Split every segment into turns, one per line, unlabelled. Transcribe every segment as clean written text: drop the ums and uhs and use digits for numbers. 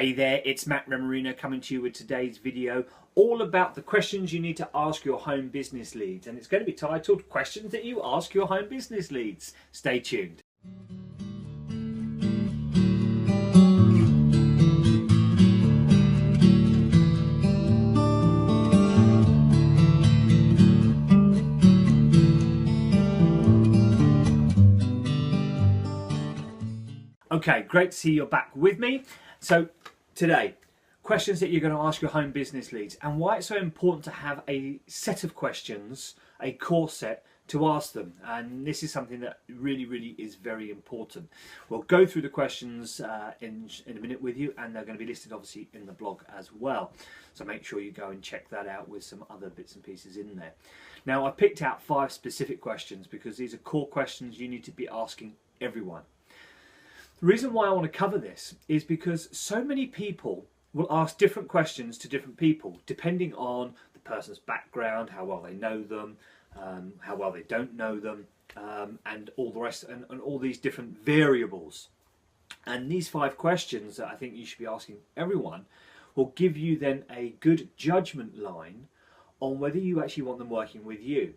Hey there, it's Matt Remarino coming to you with today's video all about the questions you need to ask your home business leads, and it's going to be titled Questions That You Ask Your Home Business Leads. Stay tuned. Okay, great to see you're back with me. So today, questions that you're going to ask your home business leads and why it's so important to have a set of questions, a core set to ask them. And this is something that really is very important. We'll go through the questions in a minute with you, and they're going to be listed obviously in the blog as well. So make sure you go and check that out with some other bits and pieces in there. Now I picked out 5 specific questions because these are core questions you need to be asking everyone. The reason why I want to cover this is because so many people will ask different questions to different people depending on the person's background, how well they know them, how well they don't know them, and all the rest, and all these different variables. And these 5 questions that I think you should be asking everyone will give you then a good judgment line on whether you actually want them working with you.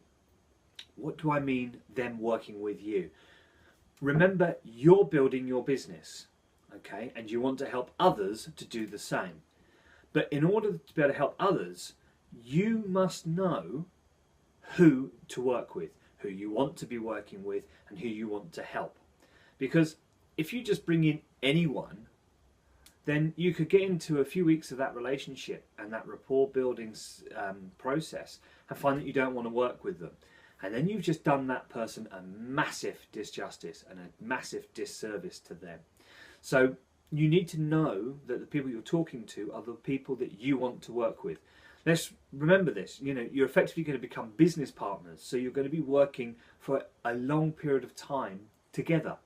What do I mean, them working with you? Remember, you're building your business, okay, and you want to help others to do the same. But in order to be able to help others, you must know who to work with, who you want to be working with, and who you want to help. Because if you just bring in anyone, then you could get into a few weeks of that relationship and that rapport building process and find that you don't want to work with them. And then you've just done that person a massive disjustice and a massive disservice to them. So you need to know that the people you're talking to are the people that you want to work with. Let's remember this, you're effectively going to become business partners. So you're going to be working for a long period of time together.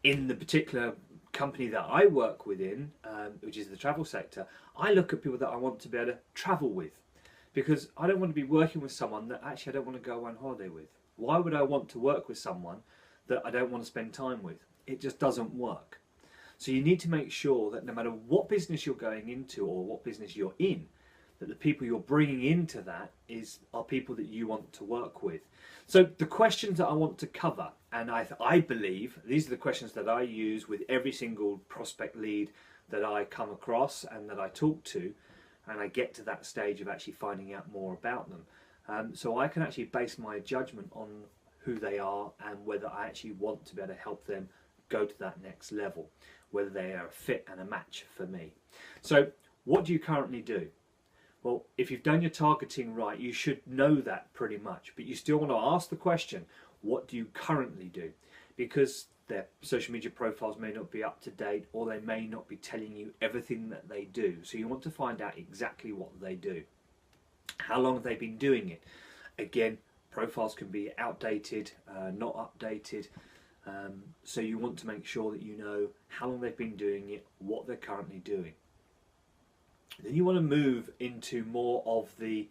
In the particular company that I work within, which is the travel sector, I look at people that I want to be able to travel with. Because I don't want to be working with someone that actually I don't want to go on holiday with. Why would I want to work with someone that I don't want to spend time with? It just doesn't work. So you need to make sure that no matter what business you're going into or what business you're in, that the people you're bringing into that are people that you want to work with. So the questions that I want to cover, and I believe these are the questions that I use with every single prospect lead that I come across and that I talk to, and I get to that stage of actually finding out more about them. So I can actually base my judgment on who they are and whether I actually want to be able to help them go to that next level, whether they are a fit and a match for me. So what do you currently do? Well, if you've done your targeting right, you should know that pretty much, but you still want to ask the question, what do you currently do? Because their social media profiles may not be up to date, or they may not be telling you everything that they do. So you want to find out exactly what they do. How long have they been doing it? Again, profiles can be outdated, not updated. So you want to make sure that you know how long they've been doing it, what they're currently doing. Then you want to move into more of the,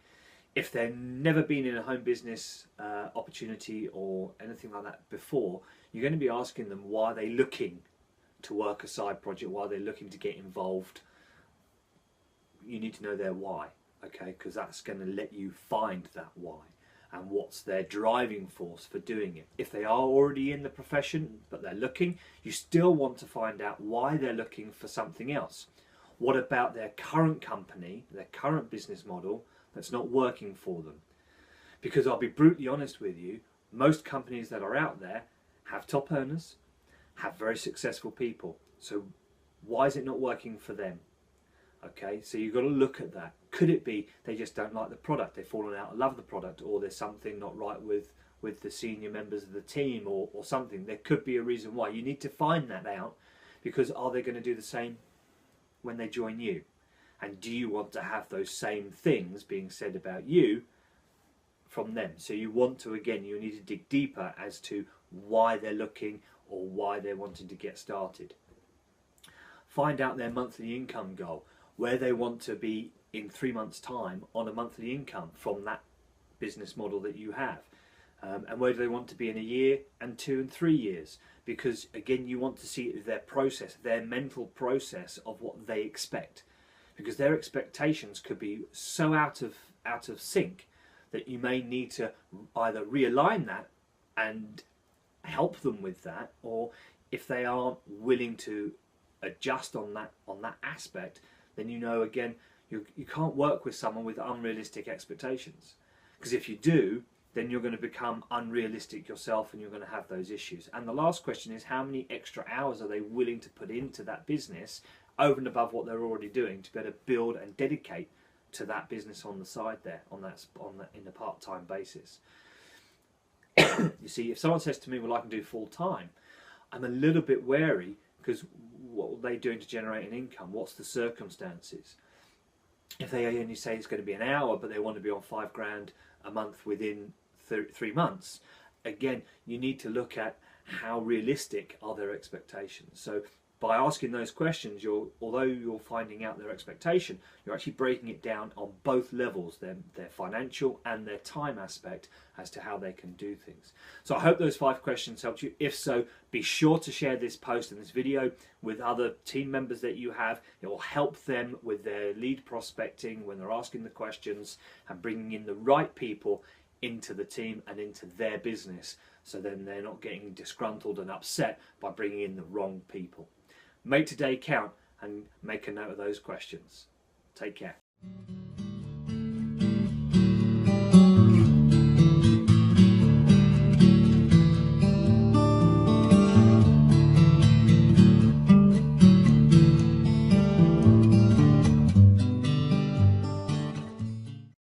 if they've never been in a home business opportunity or anything like that before, you're going to be asking them why they're looking to work a side project, why they're looking to get involved. You need to know their why, okay? Because that's going to let you find that why and what's their driving force for doing it. If they are already in the profession but they're looking, you still want to find out why they're looking for something else. What about their current company, their current business model that's not working for them? Because I'll be brutally honest with you, most companies that are out there have top earners, have very successful people. So why is it not working for them? Okay, so you've got to look at that. Could it be they just don't like the product, they've fallen out of love with the product, or there's something not right with the senior members of the team or something? There could be a reason why. You need to find that out, because are they going to do the same when they join you? And do you want to have those same things being said about you from them? So you want to, again, you need to dig deeper as to why they're looking or why they're wanting to get started. Find out their monthly income goal, where they want to be in 3 months' time on a monthly income from that business model that you have. And where do they want to be in a year and 2 and 3 years? Because again, you want to see their process, their mental process of what they expect, because their expectations could be so out of sync that you may need to either realign that and help them with that, or if they aren't willing to adjust on that aspect, then you know again you can't work with someone with unrealistic expectations, because if you do, then you're going to become unrealistic yourself and you're going to have those issues. And the last question is, how many extra hours are they willing to put into that business over and above what they're already doing to be able to build and dedicate to that business on the side there, on that in a part-time basis. You see, if someone says to me, well, I can do full-time, I'm a little bit wary, because what are they doing to generate an income? What's the circumstances? If they only say it's going to be an hour, but they want to be on $5,000 a month within 3 months, again, you need to look at how realistic are their expectations. So by asking those questions, although you're finding out their expectation, you're actually breaking it down on both levels, their financial and their time aspect, as to how they can do things. So I hope those 5 questions helped you. If so, be sure to share this post and this video with other team members that you have. It will help them with their lead prospecting when they're asking the questions and bringing in the right people into the team and into their business, so then they're not getting disgruntled and upset by bringing in the wrong people. Make today count and make a note of those questions. Take care.